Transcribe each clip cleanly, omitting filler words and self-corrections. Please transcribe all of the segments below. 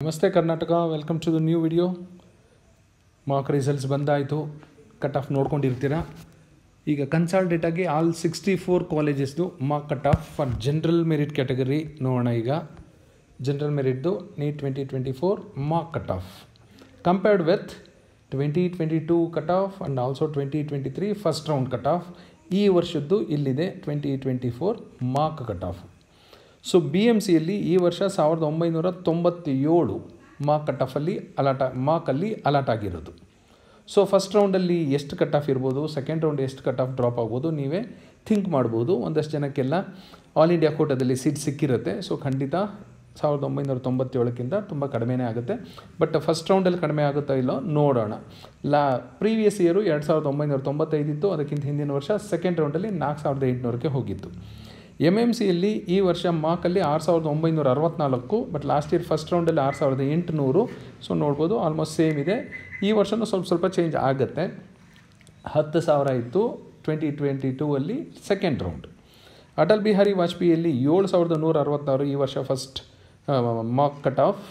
ನಮಸ್ತೆ Karnataka, welcome to the new video. Mark results ಬಂದಾಯಿತು, cut off ನೋಡ್ಕೊಂಡಿರ್ತೀರಾ. ಈಗ ಕನ್ಸಾಲ್ಟೇಟಾಗಿ ಆಲ್ 64 ಕಾಲೇಜಸ್ದು mark cut off for general merit category ನೋಡೋಣ. ಈಗ ಜನರಲ್ ಮೆರಿಟ್ದು NEET 2024 mark cut off compared with 2022 cut off and also 2023 first round cut off. ಈ ವರ್ಷದ್ದು ಇಲ್ಲಿದೆ 2024 mark cut off. So B M ಸಿಯಲ್ಲಿ ಈ ವರ್ಷ 1997 ಮಾರ್ಕ್ ಕಟ್ ಆಫಲ್ಲಿ ಮಾರ್ಕಲ್ಲಿ ಅಲಾಟ್ ಆಗಿರೋದು. ಸೊ ಫಸ್ಟ್ ರೌಂಡಲ್ಲಿ ಎಷ್ಟು ಕಟ್ ಆಫ್ ಇರ್ಬೋದು, ಸೆಕೆಂಡ್ ರೌಂಡ್ ಎಷ್ಟು ಕಟ್ ಆಫ್ ಡ್ರಾಪ್ ಆಗ್ಬೋದು, ನೀವೇ ಥಿಂಕ್ ಮಾಡ್ಬೋದು. ಒಂದಷ್ಟು ಜನಕ್ಕೆಲ್ಲ ಆಲ್ ಇಂಡಿಯಾ ಕೋಟಾದಲ್ಲಿ ಸೀಟ್ ಸಿಕ್ಕಿರುತ್ತೆ. ಸೊ ಖಂಡಿತ 1997ಕ್ಕಿಂತ ತುಂಬ ಕಡಿಮೆನೇ ಆಗುತ್ತೆ. ಬಟ್ ಫಸ್ಟ್ ರೌಂಡಲ್ಲಿ ಕಡಿಮೆ ಆಗುತ್ತಾ ಇಲ್ಲೋ ನೋಡೋಣ. ಪ್ರೀವಿಯಸ್ ಇಯರು 2995 ಇತ್ತು, ಅದಕ್ಕಿಂತ ಹಿಂದಿನ ವರ್ಷ ಸೆಕೆಂಡ್ ರೌಂಡಲ್ಲಿ 4800ಕ್ಕೆ ಹೋಗಿತ್ತು. ಎಮ್ ಎಮ್ ಸಿಯಲ್ಲಿ ಈ ವರ್ಷ ಮಾರ್ಕಲ್ಲಿ 6964, ಬಟ್ ಲಾಸ್ಟ್ ಇಯರ್ ಫಸ್ಟ್ ರೌಂಡಲ್ಲಿ 6800. ಸೊ ನೋಡ್ಬೋದು ಆಲ್ಮೋಸ್ಟ್ ಸೇಮ್ ಇದೆ. ಈ ವರ್ಷವೂ ಸ್ವಲ್ಪ ಚೇಂಜ್ ಆಗುತ್ತೆ. 10,000 ಇತ್ತು 2022 ಸೆಕೆಂಡ್ ರೌಂಡ್. ಅಟಲ್ ಬಿಹಾರಿ ವಾಜಪೇಯಿಯಲ್ಲಿ 7166 ಈ ವರ್ಷ first mark cut off.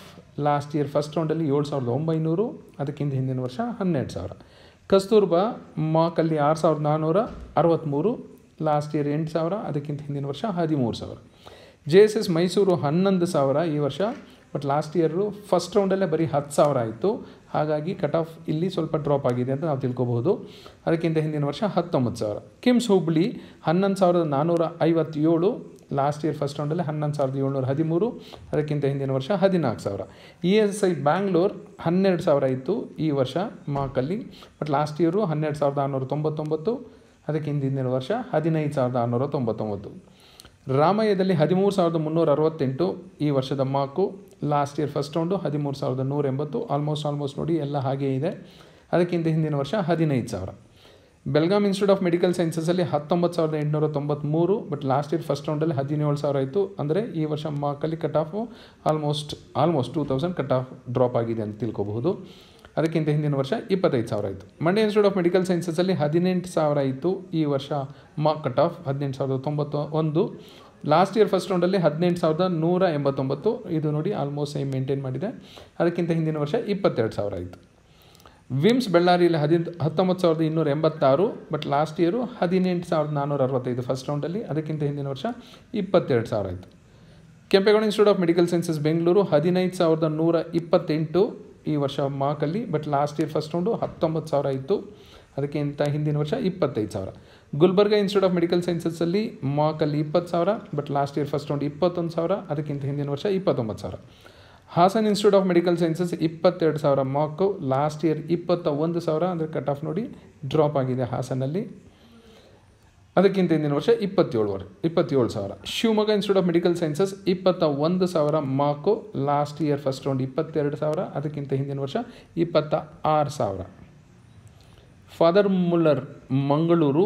Last year first ರೌಂಡಲ್ಲಿ 7900, ಅದಕ್ಕಿಂತ ಹಿಂದಿನ ವರ್ಷ 12,000. ಕಸ್ತೂರ್ಬಾ ಮಾರ್ಕಲ್ಲಿ 6463, ಲಾಸ್ಟ್ ಇಯರ್ 8,000, ಅದಕ್ಕಿಂತ ಹಿಂದಿನ ವರ್ಷ 13,000. ಜೆ ಎಸ್ ಎಸ್ ಮೈಸೂರು 11,000 ಈ ವರ್ಷ, ಬಟ್ ಲಾಸ್ಟ್ ಇಯರು ಫಸ್ಟ್ ರೌಂಡಲ್ಲೇ ಬರೀ 10,000 ಆಯಿತು. ಹಾಗಾಗಿ ಕಟ್ ಆಫ್ ಇಲ್ಲಿ ಸ್ವಲ್ಪ ಡ್ರಾಪ್ ಆಗಿದೆ ಅಂತ ನಾವು ತಿಳ್ಕೊಬಹುದು. ಅದಕ್ಕಿಂತ ಹಿಂದಿನ ವರ್ಷ 19,000. KIMS Hubli 11,457, last year first ರೌಂಡಲ್ಲಿ 11,713, ಅದಕ್ಕಿಂತ ಹಿಂದಿನ ವರ್ಷ 14,000. ಇ ಎಸ್ ಐ ಬ್ಯಾಂಗ್ಳೂರ್ 12,000 ಇತ್ತು ಈ ವರ್ಷ ಮಾರ್ಕಲ್ಲಿ, ಬಟ್ ಲಾಸ್ಟ್ ಇಯರು 12,699, ಅದಕ್ಕಿಂತ ಹಿಂದಿನ ವರ್ಷ 15,699. ರಾಮಯ್ಯದಲ್ಲಿ 13,368 ಈ ವರ್ಷದ mark, last year first round 13,180. Almost ನೋಡಿ ಎಲ್ಲ ಹಾಗೇ ಇದೆ. ಅದಕ್ಕಿಂತ ಹಿಂದಿನ ವರ್ಷ 15,000. ಬೆಲ್ಗಾಮ್ ಇನ್ಸ್ಟಿಟ್ಯೂಟ್ ಆಫ್ ಮೆಡಿಕಲ್ ಸೈನ್ಸಸಲ್ಲಿ 19,893, ಬಟ್ ಲಾಸ್ಟ್ ಇಯರ್ ಫಸ್ಟ್ ರೌಂಡಲ್ಲಿ 17,000 ಇತ್ತು. ಅಂದರೆ ಈ ವರ್ಷ ಮಾರ್ಕಲ್ಲಿ cut off almost 2,000 cut off drop ಆಗಿದೆ ಅಂತ ತಿಳ್ಕೊಬಹುದು. ಅದಕ್ಕಿಂತ ಹಿಂದಿನ ವರ್ಷ 25,000 ಇತ್ತು. ಮಂಡ್ಯ ಇನ್ಸ್ಟಿಟ್ಯೂಟ್ ಆಫ್ ಮೆಡಿಕಲ್ ಸೈನ್ಸಸಲ್ಲಿ 18,000 ಇತ್ತು ಈ ವರ್ಷ mark cut off, 18,091. Last year first ರೌಂಡಲ್ಲಿ 18,189. ಇದು ನೋಡಿ ಆಲ್ಮೋಸ್ಟ್ ಸೇಮ್ ಮೇಂಟೈನ್ ಮಾಡಿದೆ. ಅದಕ್ಕಿಂತ ಹಿಂದಿನ ವರ್ಷ 22,000 ಇತ್ತು. ವಿಮ್ಸ್ ಬೆಳ್ಳಾರಿಯಲ್ಲಿ 19,286, ಬಟ್ ಲಾಸ್ಟ್ ಇಯರು 18,465 ಫಸ್ಟ್ ರೌಂಡಲ್ಲಿ, ಅದಕ್ಕಿಂತ ಹಿಂದಿನ ವರ್ಷ 22,000 ಇತ್ತು. Kempegowda institute of medical sciences Bengaluru 15,128 ಈ ವರ್ಷ ಮಾರ್ಕಲ್ಲಿ, but last year first round 19,000 ಇತ್ತು. ಅದಕ್ಕಿಂತ ಹಿಂದಿನ ವರ್ಷ 25,000. ಗುಲ್ಬರ್ಗ ಇನ್ಸ್ಟಿಟ್ಯೂಟ್ ಆಫ್ ಮೆಡಿಕಲ್ ಸೈನ್ಸಸ್ಸಲ್ಲಿ ಮಾರ್ಕಲ್ಲಿ 20,000, but last year first round 21,000, ಅದಕ್ಕಿಂತ ಹಿಂದಿನ ವರ್ಷ 29,000. Hassan institute of medical sciences 22,000 mark, last year 21,000, ಅಂದರೆ ಕಟ್ ಆಫ್ ನೋಡಿ ಡ್ರಾಪ್ ಆಗಿದೆ ಹಾಸನಲ್ಲಿ. ಅದಕ್ಕಿಂತ ಹಿಂದಿನ ವರ್ಷ 27,000. Shivamogga institute of medical sciences 21,000 mark, last year first round 22,000, ಅದಕ್ಕಿಂತ ಹಿಂದಿನ ವರ್ಷ 26,000. ಫಾದರ್ ಮುಲ್ಲರ್ ಮಂಗಳೂರು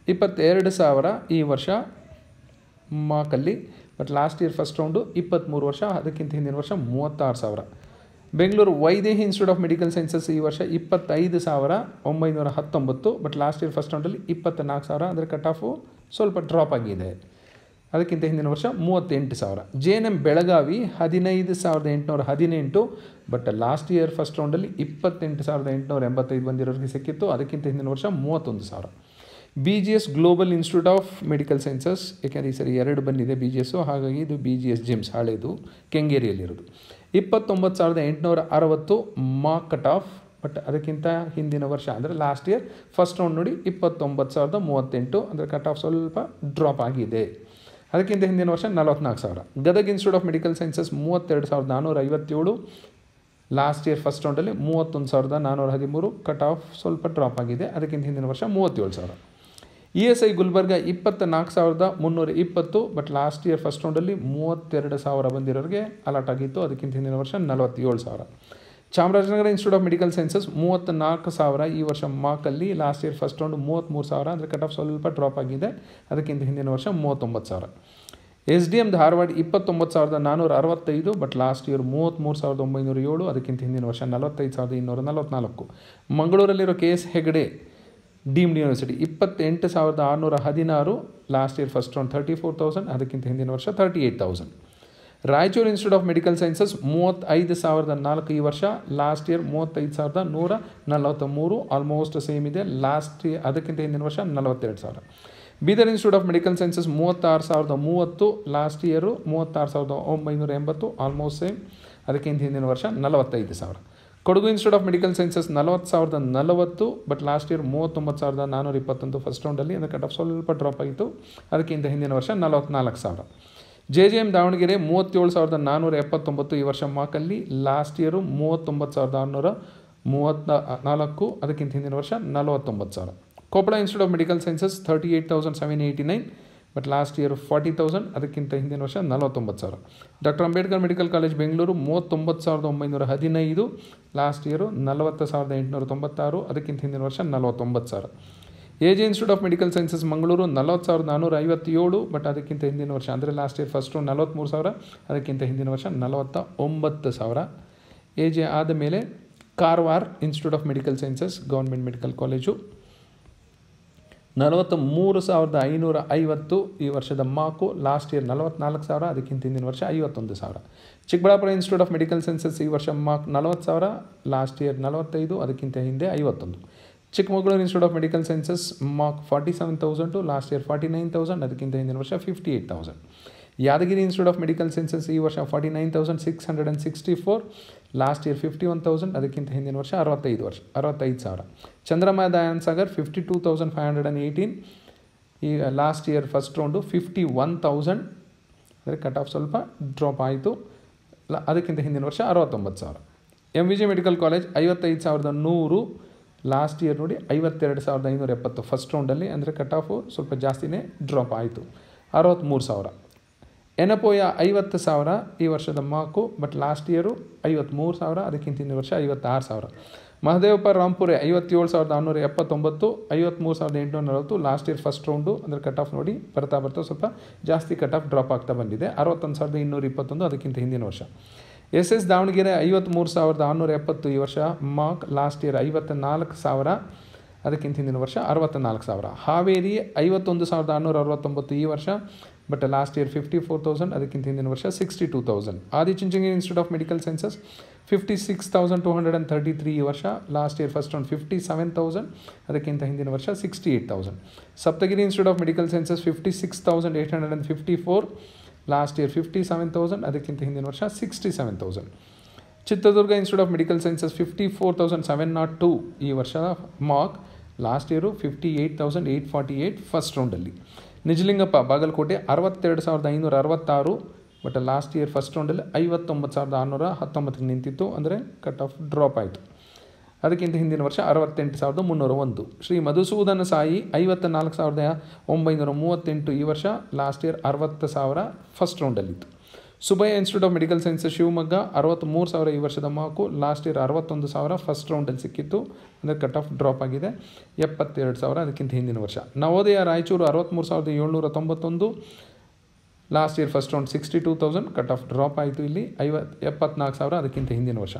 22,000 ಈ ವರ್ಷ ಮಾರ್ಕಲ್ಲಿ, but last year first round 23 ವರ್ಷ, ಅದಕ್ಕಿಂತ ಹಿಂದಿನ ವರ್ಷ 36,000. Bengaluru Vaidehi institute of medical sciences ಈ ವರ್ಷ 25,919, ಬಟ್ ಲಾಸ್ಟ್ ಇಯರ್ ಫಸ್ಟ್ ರೌಂಡಲ್ಲಿ 24,000, ಅಂದರೆ ಕಟ್ ಆಫು ಸ್ವಲ್ಪ ಡ್ರಾಪ್ ಆಗಿದೆ. ಅದಕ್ಕಿಂತ ಹಿಂದಿನ ವರ್ಷ 38,000. J N M Belagavi 15,818, but last year first ರೌಂಡಲ್ಲಿ 28,885 ಬಂದಿರೋರಿಗೆ ಸಿಕ್ಕಿತ್ತು. ಅದಕ್ಕಿಂತ ಹಿಂದಿನ ವರ್ಷ 31,000. B G S global institute of medical sciences, ಯಾಕೆಂದರೆ ಈ ಸರಿ 2 ಬಂದಿದೆ ಬಿ ಜಿ ಎಸ್ಸು, ಹಾಗಾಗಿ ಇದು ಬಿ ಜಿ ಎಸ್ ಜಿಮ್ಸ್ ಹಳೇದು ಕೆಂಗೇರಿಯಲ್ಲಿರೋದು. 29,860 ಮಾರ್ಕ್ ಕಟ್ ಆಫ್, ಬಟ್ ಅದಕ್ಕಿಂತ ಹಿಂದಿನ ವರ್ಷ ಅಂದರೆ ಲಾಸ್ಟ್ ಇಯರ್ ಫಸ್ಟ್ ರೌಂಡ್ ನೋಡಿ 29,038, ಅಂದರೆ ಕಟ್ ಆಫ್ ಸ್ವಲ್ಪ ಡ್ರಾಪ್ ಆಗಿದೆ. ಅದಕ್ಕಿಂತ ಹಿಂದಿನ ವರ್ಷ 44,000. Gadag institute of medical sciences 32,457, last year first ರೌಂಡಲ್ಲಿ 31,413, ಕಟ್ ಆಫ್ ಸ್ವಲ್ಪ ಡ್ರಾಪ್ ಆಗಿದೆ. ಅದಕ್ಕಿಂತ ಹಿಂದಿನ ವರ್ಷ 37,000. E S I Gulbarga 24,320, but last year first ರೌಂಡಲ್ಲಿ 32,000 ಬಂದಿರೋರಿಗೆ ಅಲಾಟ್ ಆಗಿತ್ತು. ಅದಕ್ಕಿಂತ ಹಿಂದಿನ ವರ್ಷ 47,000. Chamarajanagar institute of medical sciences 34,000 ಈ ವರ್ಷ ಮಾರ್ಕಲ್ಲಿ, ಲಾಸ್ಟ್ ಇಯರ್ ಫಸ್ಟ್ ರೌಂಡ್ 33,000, ಅಂದರೆ ಕಟ್ ಆಫ್ ಸ್ವಲ್ಪ ಡ್ರಾಪ್ ಆಗಿದೆ. ಅದಕ್ಕಿಂತ ಹಿಂದಿನ ವರ್ಷ 39,000. S D M Dharwad 29,465, but last year 33,907, ಅದಕ್ಕಿಂತ ಹಿಂದಿನ ವರ್ಷ 45,244. ಮಂಗಳೂರಲ್ಲಿರೋ K S Hegde deemed university 28,616, last year first round 34,000, ಅದಕ್ಕಿಂತ ಹಿಂದಿನ ವರ್ಷ 38,000. Raichur institute of medical sciences 35,004 ಈ ವರ್ಷ. ಲಾಸ್ಟ್ ಇಯರ್ 35,143, ಆಲ್ಮೋಸ್ಟ್ ಸೇಮ್ ಇದೆ. ಅದಕ್ಕಿಂತ ಹಿಂದಿನ ವರ್ಷ 42,000. Bidar institute of medical sciences 36,030, last year 36,980, almost same. ಅದಕ್ಕಿಂತ ಹಿಂದಿನ ವರ್ಷ 45,000. Kodagu institute of medical sciences 40,040, but last year 39,421 first ರೌಂಡಲ್ಲಿ. ಅದಕ್ಕೆ ಕಟ್ ಆಫ್ ಸ್ವಲ್ಪ ಡ್ರಾಪ್ ಆಗಿತ್ತು. ಅದಕ್ಕಿಂತ ಹಿಂದಿನ ವರ್ಷ 44,000. JJM ದಾವಣಗೆರೆ 37,479 ಈ ವರ್ಷ ಮಾರ್ಕಲ್ಲಿ. ಲಾಸ್ಟ್ ಇಯರು 39,634, ಅದಕ್ಕಿಂತ ಹಿಂದಿನ ವರ್ಷ 49,000. Koppal institute of medical sciences 38,789, but last year 40,000, ಅದಕ್ಕಿಂತ ಹಿಂದಿನ ವರ್ಷ 49,000. Doctor Ambedkar medical college Bengaluru 39,915, last year 40,896, ಅದಕ್ಕಿಂತ ಹಿಂದಿನ ವರ್ಷ 49,000. AJ institute of medical sciences Mangaluru 40,457, but ಅದಕ್ಕಿಂತ ಹಿಂದಿನ ವರ್ಷ ಅಂದರೆ ಲಾಸ್ಟ್ ಇಯರ್ ಫಸ್ಟ್ 43,000, ಅದಕ್ಕಿಂತ ಹಿಂದಿನ ವರ್ಷ 49,000. AJ ಆದಮೇಲೆ Karwar institute of medical sciences government medical college 43,550 ಈ ವರ್ಷದ ಮಾರ್ಕು. ಲಾಸ್ಟ್ ಇಯರ್ 44,000, ಅದಕ್ಕಿಂತ ಹಿಂದಿನ ವರ್ಷ 51,000. Chikkaballapur institute of medical sciences ಈ ವರ್ಷ ಮಾರ್ಕ್ 40,000, ಲಾಸ್ಟ್ ಇಯರ್ 45, ಅದಕ್ಕಿಂತ ಹಿಂದೆ 51. Chikkamagaluru institute of medical sciences mark 47,000, last year 49,000, ಅದಕ್ಕಿಂತ ಹಿಂದಿನ ವರ್ಷ 58,000. Yadgiri institute of medical sciences ಈ ವರ್ಷ 49,664, ಲಾಸ್ಟ್ ಇಯರ್ 51,000, ಅದಕ್ಕಿಂತ ಹಿಂದಿನ ವರ್ಷ 65,000. ಚಂದ್ರಮಾಯ ದಯಾನಂದ ಸಾಗರ್ 52,518, ಈಗ ಲಾಸ್ಟ್ ಇಯರ್ ಫಸ್ಟ್ ರೌಂಡು 51,000, ಅಂದರೆ ಕಟ್ ಆಫ್ ಸ್ವಲ್ಪ ಡ್ರಾಪ್ ಆಯಿತು. ಅದಕ್ಕಿಂತ ಹಿಂದಿನ ವರ್ಷ 69,000. MVJ medical college 55,100, last year ನೋಡಿ 52,570 ಫಸ್ಟ್ ರೌಂಡಲ್ಲಿ, ಅಂದರೆ ಕಟ್ ಆಫು ಸ್ವಲ್ಪ ಜಾಸ್ತಿನೇ ಡ್ರಾಪ್ ಆಯಿತು, 63,000. ಎನಪೋಯ 50,000 ಈ ವರ್ಷದ ಮಾರ್ಕು, ಬಟ್ ಲಾಸ್ಟ್ ಇಯರು 53,000, ಅದಕ್ಕಿಂತ ಹಿಂದಿನ ವರ್ಷ 56,000. Mahadevappa Rampure 57,679, 53,840, last year first round, ಅಂದರೆ ಕಟ್ ಆಫ್ ನೋಡಿ ಬರ್ತಾ ಸ್ವಲ್ಪ ಜಾಸ್ತಿ ಕಟ್ ಆಫ್ ಡ್ರಾಪ್ ಆಗ್ತಾ ಬಂದಿದೆ, 61,221, ಅದಕ್ಕಿಂತ ಹಿಂದಿನ ವರ್ಷ. SS ದಾವಣಗೆರೆ 53,670 ಈ ವರ್ಷ ಮಾರ್ಕ್, ಲಾಸ್ಟ್ ಇಯರ್ 54,000, ಅದಕ್ಕಿಂತ ಹಿಂದಿನ ವರ್ಷ 64,000. ಹಾವೇರಿ 51,669 ಈ ವರ್ಷ, ಬಟ್ ಲಾಸ್ಟ್ ಇಯರ್ 54,000, ಅದಕ್ಕಿಂತ ಹಿಂದಿನ ವರ್ಷ 62,000. Adichunchanagiri institute of medical sciences 56,233 ಈ ವರ್ಷ, ಲಾಸ್ಟ್ ಇಯರ್ ಫಸ್ಟ್ ರೌಂಡ್ 57,000, ಅದಕ್ಕಿಂತ ಹಿಂದಿನ ವರ್ಷ 68,000. Saptagiri institute of medical sciences 56,854, last year 57,000, ಅದಕ್ಕಿಂತ ಹಿಂದಿನ ವರ್ಷ 67,000. Chitradurga institute of medical sciences 54,702 ಈ ವರ್ಷ ಮಾರ್ಕ್, ಲಾಸ್ಟ್ ಇಯರು 58,848 ಫಸ್ಟ್ ರೌಂಡಲ್ಲಿ. Nijalingappa Bagalkot 62,566, but last year first ರೌಂಡಲ್ಲಿ 59,619 ನಿಂತಿತ್ತು, ಅಂದರೆ ಕಟ್ ಆಫ್ ಡ್ರಾಪ್ ಆಯಿತು. ಅದಕ್ಕಿಂತ ಹಿಂದಿನ ವರ್ಷ 68,301. ಶ್ರೀ ಮಧುಸೂದನ ಸಾಯಿ 54,938 ಈ ವರ್ಷ, ಲಾಸ್ಟ್ ಇಯರ್ 60,000 ಫಸ್ಟ್ ರೌಂಡಲ್ಲಿತ್ತು. Subbaiah institute of medical sciences Shivamogga 63,000 ಈ ವರ್ಷದ ಮಾರ್ಕು, ಲಾಸ್ಟ್ ಇಯರ್ 61,000 ಫಸ್ಟ್ ರೌಂಡಲ್ಲಿ ಸಿಕ್ಕಿತ್ತು, ಅಂದರೆ ಕಟ್ ಆಫ್ ಡ್ರಾಪ್ ಆಗಿದೆ, 72,000, ಅದಕ್ಕಿಂತ ಹಿಂದಿನ ವರ್ಷ. Navodaya Raichur 63,791, last year first round 62,000, cut off drop ಆಯಿತು, ಇಲ್ಲಿ 74,000, ಅದಕ್ಕಿಂತ ಹಿಂದಿನ ವರ್ಷ.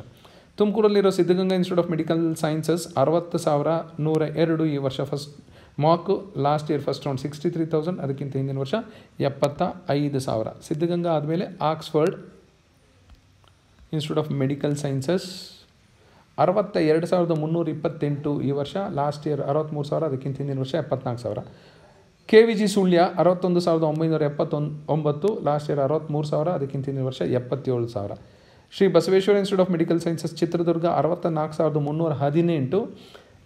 ತುಮಕೂರಲ್ಲಿರೋ Siddaganga institute of medical sciences 60,102 ಈ ವರ್ಷ first mark, last year first round 63,000, ಅದಕ್ಕಿಂತ ಹಿಂದಿನ ವರ್ಷ 75,000. ಸಿದ್ಧಗಂಗಾ ಆದಮೇಲೆ Oxford institute of medical sciences 62,328 ಈ ವರ್ಷ, ಲಾಸ್ಟ್ ಇಯರ್ 63,000, ಅದಕ್ಕಿಂತ ಹಿಂದಿನ ವರ್ಷ 74,000. KVG ಸುಳ್ಯ 61,979, ಲಾಸ್ಟ್ ಇಯರ್ 63,000, ಅದಕ್ಕಿಂತ ಹಿಂದಿನ ವರ್ಷ 77,000. Shri Basaveshwara institute of medical sciences Chitradurga 64,318,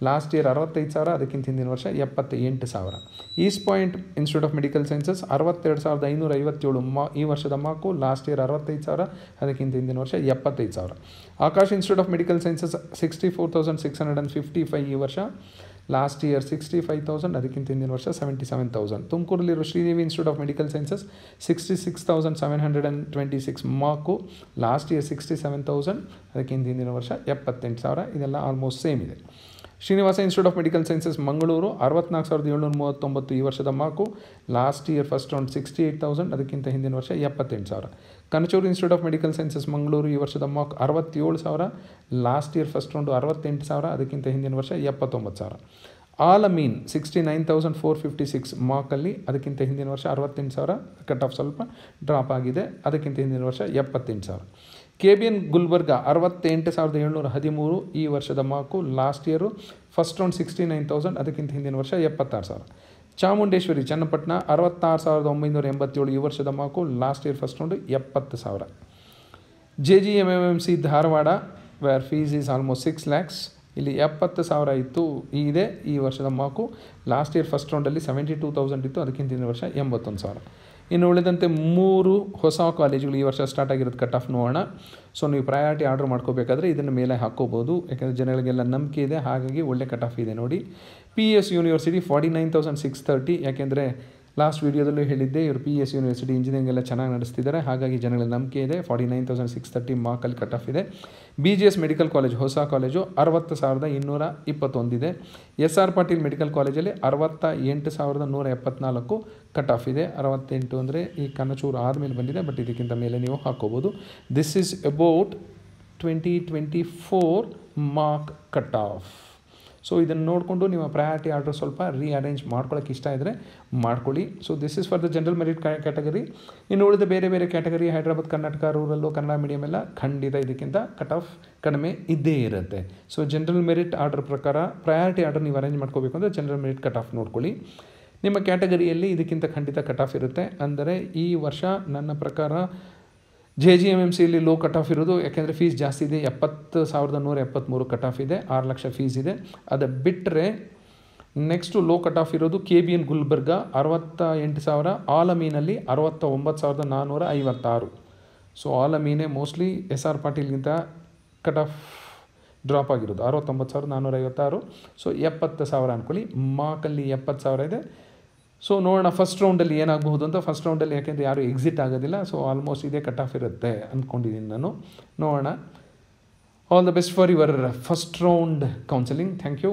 last year 65,000, ಅದಕ್ಕಿಂತ ಹಿಂದಿನ ವರ್ಷ 78,000. East point institute of medical sciences 62,557 ಈ ವರ್ಷದ ಮಾರ್ಕು, ಲಾಸ್ಟ್ ಇಯರ್ 65,000, ಅದಕ್ಕಿಂತ ಹಿಂದಿನ ವರ್ಷ 75,000. Akash institute of medical sciences 64,655 ಈ ವರ್ಷ, ಲಾಸ್ಟ್ ಇಯರ್ 65,000, ಅದಕ್ಕಿಂತ ಹಿಂದಿನ ವರ್ಷ 77,000. ತುಮಕೂರಲ್ಲಿರೋ Sridevi institute of medical sciences 66,726 mark, last year 67,000, ಅದಕ್ಕಿಂತ ಹಿಂದಿನ ವರ್ಷ 78,000. ಇದೆಲ್ಲ ಆಲ್ಮೋಸ್ಟ್ ಸೇಮ್ ಇದೆ. Srinivasa institute of medical sciences Mangaluru 64,739 ಈ ವರ್ಷದ mark, last year first round 68,000, ಅದಕ್ಕಿಂತ ಹಿಂದಿನ ವರ್ಷ 78,000. Kanachur institute of medical sciences Mangaluru ಈ ವರ್ಷದ mark 67,000, last year first round 68,000, ಅದಕ್ಕಿಂತ ಹಿಂದಿನ ವರ್ಷ 79,000. ಆಲಮೀನ್ 69,456 ಮಾರ್ಕಲ್ಲಿ, ಅದಕ್ಕಿಂತ ಹಿಂದಿನ ವರ್ಷ 68,000 ಕಟ್ ಆಫ್ ಸ್ವಲ್ಪ ಡ್ರಾಪ್ ಆಗಿದೆ, ಅದಕ್ಕಿಂತ ಹಿಂದಿನ ವರ್ಷ 78,000. KBN ಗುಲ್ಬರ್ಗ 68,713 ಈ ವರ್ಷದ mark, last year first round 69,000, ಅದಕ್ಕಿಂತ ಹಿಂದಿನ ವರ್ಷ 76,000. ಚಾಮುಂಡೇಶ್ವರಿ ಚನ್ನಪಟ್ಟಣ 66,987 ಈ ವರ್ಷದ mark, last year first round 70,000. JGMMC Dharwad where fees is almost 6 lakhs, ಇಲ್ಲಿ 70,000 ಇತ್ತು, ಇದೆ ಈ ವರ್ಷದ ಮಾರ್ಕು. ಲಾಸ್ಟ್ ಇಯರ್ ಫಸ್ಟ್ ರೌಂಡಲ್ಲಿ 72,000 ಇತ್ತು, ಅದಕ್ಕಿಂತ ಹಿಂದಿನ ವರ್ಷ 81,000. ಇನ್ನು ಉಳಿದಂತೆ 3 ಹೊಸ ಕಾಲೇಜುಗಳು ಈ ವರ್ಷ ಸ್ಟಾರ್ಟ್ ಆಗಿರೋದು ಕಟ್ ಆಫ್ ನೋಡೋಣ. ಸೊ ನೀವು ಪ್ರಯಾರಿಟಿ ಆರ್ಡರ್ ಮಾಡ್ಕೋಬೇಕಾದ್ರೆ ಇದನ್ನು ಮೇಲೆ ಹಾಕ್ಕೋಬೋದು, ಯಾಕೆಂದರೆ ಜನಗಳಿಗೆಲ್ಲ ನಂಬಿಕೆ ಇದೆ, ಹಾಗಾಗಿ ಒಳ್ಳೆ ಕಟ್ ಆಫ್ ಇದೆ ನೋಡಿ. PS ಯೂನಿವರ್ಸಿಟಿ 49,630, ಯಾಕೆಂದರೆ ಲಾಸ್ಟ್ ವೀಡಿಯೋದಲ್ಲೂ ಹೇಳಿದ್ದೆ ಇವರು PS ಯೂನಿವರ್ಸಿಟಿ ಇಂಜಿನಿಯರಿಂಗ್ ಎಲ್ಲ ಚೆನ್ನಾಗಿ ನಡೆಸ್ತಿದ್ದಾರೆ, ಹಾಗಾಗಿ ಜನಗಳ ನಂಬಿಕೆ ಇದೆ. 49,630 ಮಾರ್ಕಲ್ಲಿ ಕಟ್ ಆಫ್ ಇದೆ. BGS ಮೆಡಿಕಲ್ ಕಾಲೇಜ್ ಹೊಸ ಕಾಲೇಜು 60,221 ಇದೆ. SR ಪಾಟೀಲ್ ಮೆಡಿಕಲ್ ಕಾಲೇಜಲ್ಲಿ 68,174 ಕಟ್ ಆಫ್ ಇದೆ. 68 ಅಂದರೆ ಈ ಕನಚೂರು ಆದಮೇಲೆ ಬಂದಿದೆ, ಬಟ್ ಇದಕ್ಕಿಂತ ಮೇಲೆ ನೀವು ಹಾಕ್ಕೋಬೋದು. This is about 2024 mark cut off. So ಇದನ್ನು ನೋಡಿಕೊಂಡು ನಿಮ್ಮ ಪ್ರಯಾರಿಟಿ ಆರ್ಡರ್ ಸ್ವಲ್ಪ ರೀಅರೇಂಜ್ ಮಾಡ್ಕೊಳ್ಳೋಕೆ ಇಷ್ಟ ಇದ್ದರೆ ಮಾಡ್ಕೊಳ್ಳಿ. So this is for the general merit category. ಇನ್ನು ಉಳಿದ ಬೇರೆ ಬೇರೆ category Hyderabad, Karnataka, rural, Kannada medium ಎಲ್ಲ ಖಂಡಿತ ಇದಕ್ಕಿಂತ ಕಟ್ ಆಫ್ ಕಡಿಮೆ ಇದ್ದೇ ಇರುತ್ತೆ. ಸೊ ಜನರಲ್ ಮೆರಿಟ್ ಆರ್ಡರ್ ಪ್ರಕಾರ ಪ್ರಯಾರಿಟಿ ಆರ್ಡರ್ ನೀವು ಅರೇಂಜ್ ಮಾಡ್ಕೋಬೇಕು ಅಂದರೆ ಜನರಲ್ ಮೆರಿಟ್ ಕಟ್ ಆಫ್ ನೋಡ್ಕೊಳ್ಳಿ. ನಿಮ್ಮ ಕ್ಯಾಟಗರಿಯಲ್ಲಿ ಇದಕ್ಕಿಂತ ಖಂಡಿತ ಕಟ್ ಆಫ್ ಇರುತ್ತೆ. ಅಂದರೆ ಈ ವರ್ಷ ನನ್ನ ಪ್ರಕಾರ JGMMCಯಲ್ಲಿ ಲೋ ಕಟ್ ಆಫ್ ಇರೋದು, ಯಾಕೆಂದರೆ ಫೀಸ್ ಜಾಸ್ತಿ ಇದೆ. 70,173 ಕಟ್ ಆಫ್ ಇದೆ, 6 ಲಕ್ಷ ಫೀಸ್ ಇದೆ. ಅದು ಬಿಟ್ಟರೆ ನೆಕ್ಸ್ಟು ಲೋ ಕಟ್ ಆಫ್ ಇರೋದು KBN ಗುಲ್ಬರ್ಗ 68,000, ಆಲಮೀನಲ್ಲಿ 69,456. ಸೊ ಆಲಮೀನೇ ಮೋಸ್ಟ್ಲಿ SR ಪಾಟೀಲ್ಗಿಂತ ಕಟ್ ಆಫ್ ಡ್ರಾಪ್ ಆಗಿರೋದು, 69,456. ಸೊ 70,000 ಅಂದ್ಕೊಳ್ಳಿ. ಮಾರ್ಕಲ್ಲಿ 70,000 ಇದೆ. ಸೊ ನೋಡೋಣ ಫಸ್ಟ್ ರೌಂಡಲ್ಲಿ ಏನಾಗಬಹುದು ಅಂತ. ಫಸ್ಟ್ ರೌಂಡಲ್ಲಿ ಯಾಕೆಂದರೆ ಯಾರು ಎಕ್ಸಿಟ್ ಆಗೋದಿಲ್ಲ, ಸೊ ಆಲ್ಮೋಸ್ಟ್ ಇದೇ ಕಟ್ ಆಫ್ ಇರುತ್ತೆ ಅಂದ್ಕೊಂಡಿದ್ದೀನಿ ನಾನು. ನೋಡೋಣ. All the best for your first round counselling. Thank you.